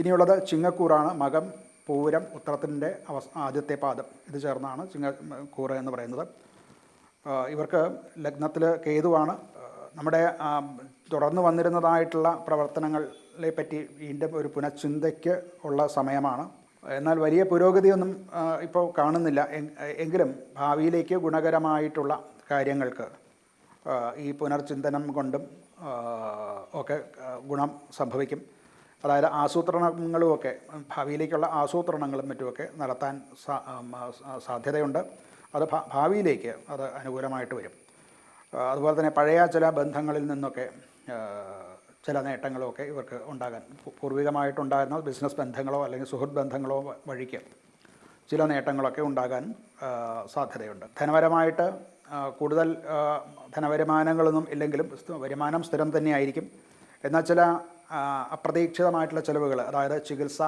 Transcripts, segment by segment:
ഇനിയുള്ളത് ചിങ്ങക്കൂറാണ്. മകം, പൂരം, ഉത്രത്തിൻ്റെ ആദ്യത്തെ പാദം ഇത് ചേർന്നാണ് ചിങ്ങക്കൂറ് എന്ന് പറയുന്നത്. ഇവർക്ക് ലഗ്നത്തിൽ കേതുവാണ്. നമ്മുടെ തുടർന്ന് വന്നിരുന്നതായിട്ടുള്ള പ്രവർത്തനങ്ങളെ പറ്റി വീണ്ടും ഒരു പുനഃചിന്തയ്ക്ക് ഉള്ള സമയമാണ്. എന്നാൽ വലിയ പുരോഗതിയൊന്നും ഇപ്പോൾ കാണുന്നില്ല. എങ്കിലും ഭാവിയിലേക്ക് ഗുണകരമായിട്ടുള്ള കാര്യങ്ങൾക്ക് ഈ പുനർചിന്തനം കൊണ്ടും ഒക്കെ ഗുണം സംഭവിക്കും. അതായത് ആസൂത്രണങ്ങളുമൊക്കെ ഭാവിയിലേക്കുള്ള ആസൂത്രണങ്ങളും മറ്റുമൊക്കെ നടത്താൻ സാധ്യതയുണ്ട്. അത് ഭാവിയിലേക്ക് അത് അനുകൂലമായിട്ട് വരും. അതുപോലെ തന്നെ പഴയ ചില ബന്ധങ്ങളിൽ നിന്നൊക്കെ ചില നേട്ടങ്ങളുമൊക്കെ ഇവർക്ക് ഉണ്ടാകാൻ, പൂർവികമായിട്ടുണ്ടായിരുന്ന ബിസിനസ് ബന്ധങ്ങളോ അല്ലെങ്കിൽ സുഹൃത്ത് ബന്ധങ്ങളോ വഴിക്ക് ചില നേട്ടങ്ങളൊക്കെ ഉണ്ടാകാൻ സാധ്യതയുണ്ട്. ധനപരമായിട്ട് കൂടുതൽ ധനവരുമാനങ്ങളൊന്നും ഇല്ലെങ്കിലും വരുമാനം സ്ഥിരം തന്നെയായിരിക്കും. എന്നാൽ ചില അപ്രതീക്ഷിതമായിട്ടുള്ള ചിലവുകൾ, അതായത് ചികിത്സ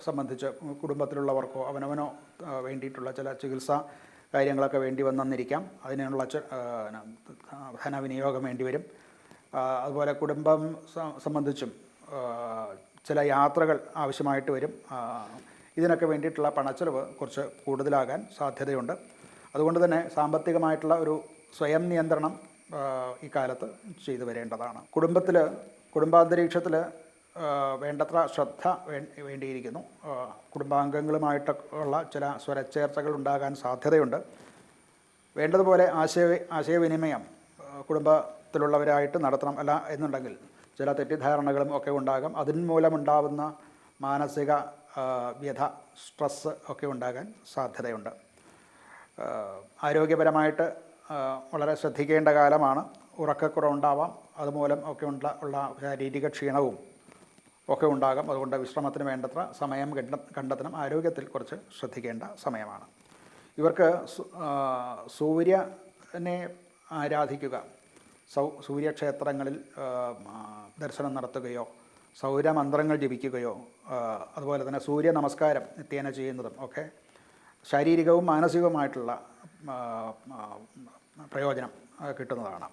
സംബന്ധിച്ച് കുടുംബത്തിലുള്ളവർക്കോ അവനവനോ വേണ്ടിയിട്ടുള്ള ചില ചികിത്സ കാര്യങ്ങളൊക്കെ വേണ്ടി വന്നിരിക്കാം. അതിനുള്ള ധനവിനിയോഗം വേണ്ടി വരും. അതുപോലെ കുടുംബം സംബന്ധിച്ചും ചില യാത്രകൾ ആവശ്യമായിട്ട് വരും. ഇതിനൊക്കെ വേണ്ടിയിട്ടുള്ള പണച്ചെലവ് കുറച്ച് കൂടുതലാകാൻ സാധ്യതയുണ്ട്. അതുകൊണ്ട് തന്നെ സാമ്പത്തികമായിട്ടുള്ള ഒരു സ്വയം നിയന്ത്രണം ഈ കാലത്ത് ചെയ്തു വരേണ്ടതാണ്. കുടുംബാന്തരീക്ഷത്തിൽ വേണ്ടത്ര ശ്രദ്ധ വേണ്ടിയിരിക്കുന്നു. കുടുംബാംഗങ്ങളുമായിട്ടുള്ള ചില സ്വരച്ചേർച്ചകൾ ഉണ്ടാകാൻ സാധ്യതയുണ്ട്. വേണ്ടതുപോലെ ആശയവിനിമയം കുടുംബത്തിലുള്ളവരായിട്ട് നടത്തണം. അല്ല എന്നുണ്ടെങ്കിൽ ചില തെറ്റിദ്ധാരണകളും ഒക്കെ ഉണ്ടാകാം. അതിന്മൂലമുണ്ടാകുന്ന മാനസിക വ്യഥ, സ്ട്രെസ്സ് ഒക്കെ ഉണ്ടാകാൻ സാധ്യതയുണ്ട്. ആരോഗ്യപരമായിട്ട് വളരെ ശ്രദ്ധിക്കേണ്ട കാലമാണ്. ഉറക്കക്കുറവുണ്ടാവാം. അതുമൂലം ഒക്കെ ഉള്ള ശാരീരിക ക്ഷീണവും ഒക്കെ ഉണ്ടാകാം. അതുകൊണ്ട് വിശ്രമത്തിന് വേണ്ടത്ര സമയം കണ്ടെത്തണം. ആരോഗ്യത്തിൽ കുറച്ച് ശ്രദ്ധിക്കേണ്ട സമയമാണ്. ഇവർക്ക് സൂര്യനെ ആരാധിക്കുക, സൂര്യക്ഷേത്രങ്ങളിൽ ദർശനം നടത്തുകയോ സൗരമന്ത്രങ്ങൾ ജപിക്കുകയോ അതുപോലെ തന്നെ സൂര്യ നമസ്കാരം നിത്യേന ചെയ്യുന്നതും ഒക്കെ ശാരീരികവും മാനസികവുമായിട്ടുള്ള പ്രയോജനം കിട്ടുന്നതാണ്.